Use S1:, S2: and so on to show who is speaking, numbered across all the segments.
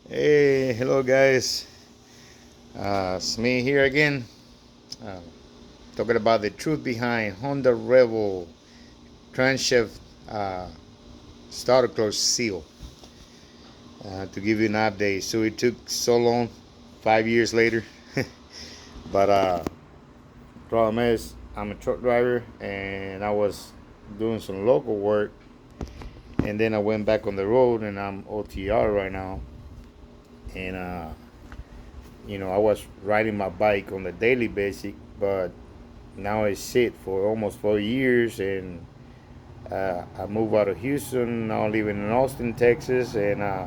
S1: Hey, hello guys. It's me here again. Uh, Talking about the truth behind Honda Rebel crankshaft uh, starter clutch seal. To give you an update, so it took so long, 5 years later. But problem is, I'm a truck driver and I was doing some local work, and then I went back on the road and I'm OTR right now. And I was riding my bike on a daily basis, but now I sit for almost 4 years, and I moved out of Houston. Now living in Austin, Texas, and I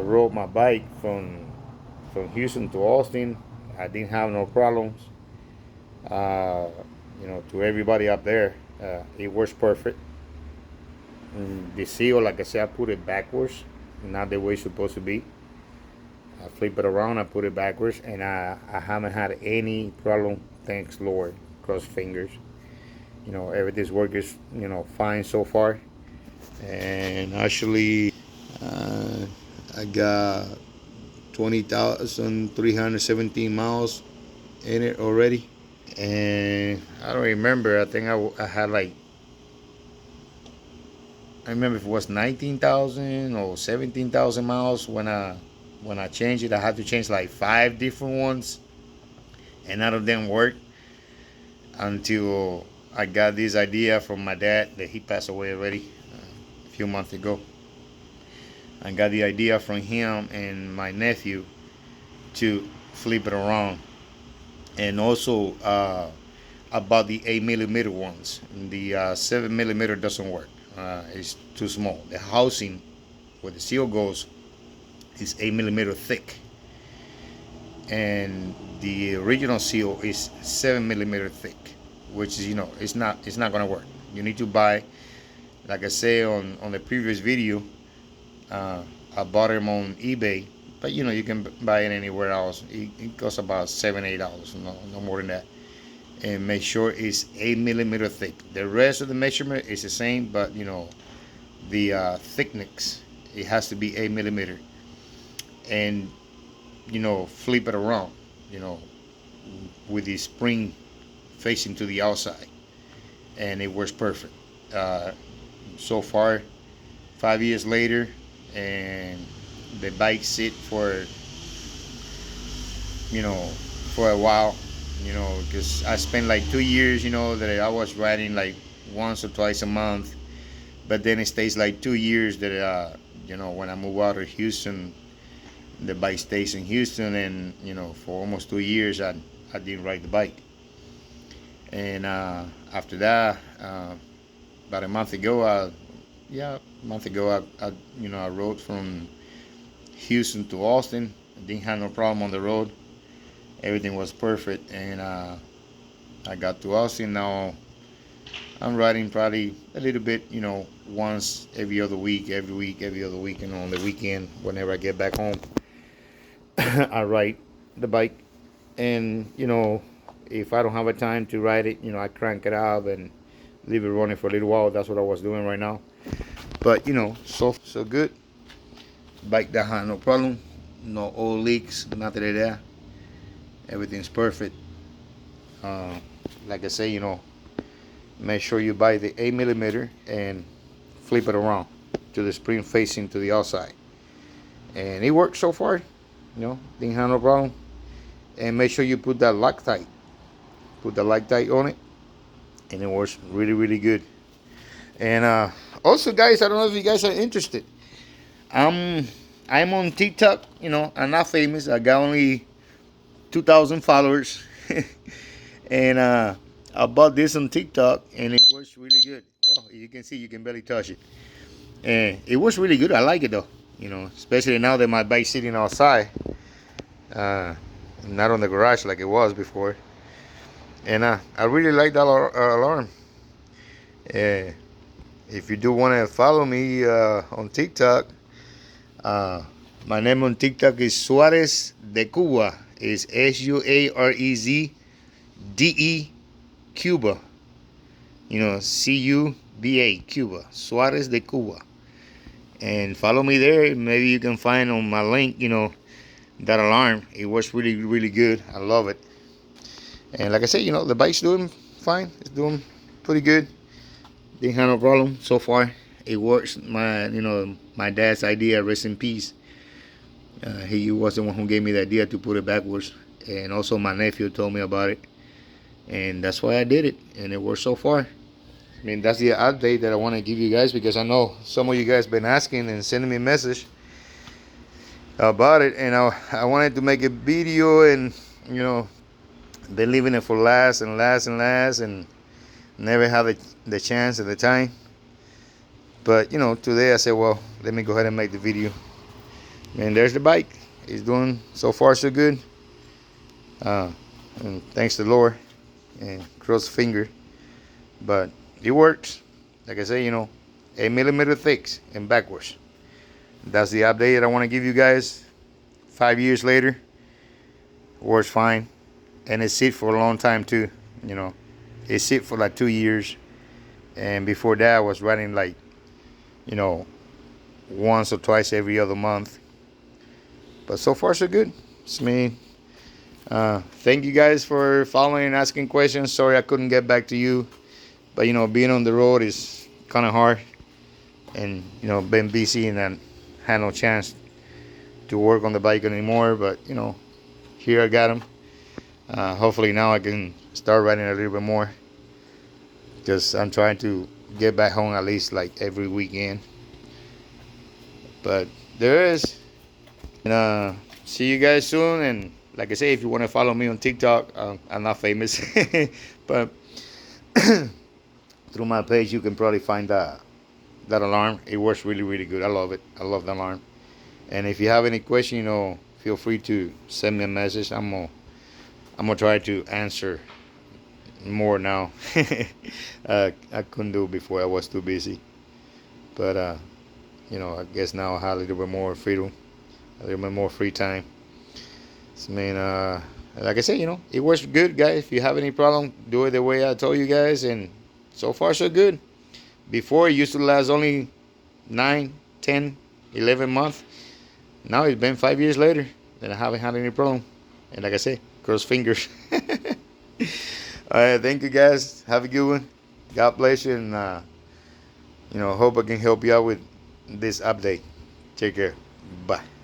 S1: rode my bike from Houston to Austin. I didn't have no problems. Uh, to everybody up there, it works perfect. The seal, like I said, I put it backwards, not the way it's supposed to be. I flip it around, I put it backwards, and I haven't had any problem. Thanks, Lord. Cross fingers. Everything's working fine so far. And actually, uh, I got 20,317 miles in it already. And I don't remember. I think I had like, I remember if it was 19,000 or 17,000 miles when I changed it. I had to change like five different ones, and none of them worked until I got this idea from my dad that he passed away already a few months ago. I got the idea from him and my nephew to flip it around, and also about the 8 millimeter ones. The 7 millimeter doesn't work. It's too small. The housing where the seal goes is 8 millimeter thick, and the original seal is 7 millimeter thick, which is it's not gonna work. You need to buy, like I say on the previous video. Uh, I bought them on eBay, but you can buy it anywhere else. It costs about $7, $8, no more than that. And make sure it's 8 millimeter thick. The rest of the measurement is the same, but the thickness, it has to be 8 millimeter. And flip it around, you know, with the spring facing to the outside, and it works perfect. Uh, so far, 5 years later, and the bike sit you know for a while, because I spent like 2 years, that I was riding like once or twice a month, but then it stays like 2 years that when I move out of Houston, the bike stays in Houston, and for almost 2 years I didn't ride the bike. And after that, about a month ago, I rode from Houston to Austin. I didn't have no problem on the road. Everything was perfect, and I got to Austin. Now I'm riding probably a little bit, once every other week, every week, every other week, and on the weekend, whenever I get back home, I ride the bike. And if I don't have a time to ride it, I crank it up and leave it running for a little while. That's what I was doing right now. But so good. Bike that had no problem, no oil leaks, nothing like that. Everything's perfect. Uh, like I say, make sure you buy the 8 millimeter and flip it around to the spring facing to the outside. And it works so far. Didn't have no problem. And make sure you put that Loctite. Put the Loctite on it, and it works really, really good. And also, guys, I don't know if you guys are interested. I'm I'm on TikTok. I'm not famous. I got only 2,000 followers, and I bought this on TikTok, and it works really good. Well, you can see, you can barely touch it, and it works really good. I like it though. Especially now that my bike's sitting outside, uh, not on the garage like it was before. And I really like that alarm. Uh, if you do want to follow me on TikTok, uh, my name on TikTok is Suarez de Cuba. Is SUAREZDE Cuba. Cuba. Suarez de Cuba. and follow me there. Maybe you can find on my link, that alarm. It works really, really good. I love it. And like I said, the bike's doing fine. It's doing pretty good. Didn't have no problem so far. It works. My dad's idea, rest in peace. He was the one who gave me the idea to put it backwards. And also my nephew told me about it. And that's why I did it. And it works so far. I mean, that's the update that I want to give you guys, because I know some of you guys been asking and sending me a message about it. And I wanted to make a video, and, been leaving it for last and last and last, and never had the chance at the time. But, today I said, well, let me go ahead and make the video. And there's the bike. It's doing so far so good. And thanks to the Lord, and cross the finger. But it works. Like I say, 8mm thick and backwards. That's the update that I want to give you guys. 5 years later, works fine. And it sit for a long time too. It sit for like 2 years. And before that, I was riding like, once or twice every other month. But so far so good. It's me. Thank you guys for following and asking questions. Sorry I couldn't get back to you. But, being on the road is kind of hard. And, been busy and then had no chance to work on the bike anymore. But, here I got them. Hopefully now I can start riding a little bit more. Because I'm trying to get back home at least like every weekend. But there is. And see you guys soon. And like I say, if you want to follow me on TikTok, I'm not famous. But through my page, you can probably find that alarm. It works really, really good. I love it. I love the alarm. And if you have any question, feel free to send me a message. I'm gonna try to answer more now. I couldn't do it before. I was too busy. But I guess now I have a little bit more freedom, a little bit more free time. So, like I said, it works good, guys. If you have any problem, do it the way I told you guys, and so far so good. Before, it used to last only 9, 10, 11 months. Now it's been 5 years later, and I haven't had any problem. And like I said, cross fingers. All right, thank you guys. Have a good one. God bless you, and hope I can help you out with this update. Take care. Bye.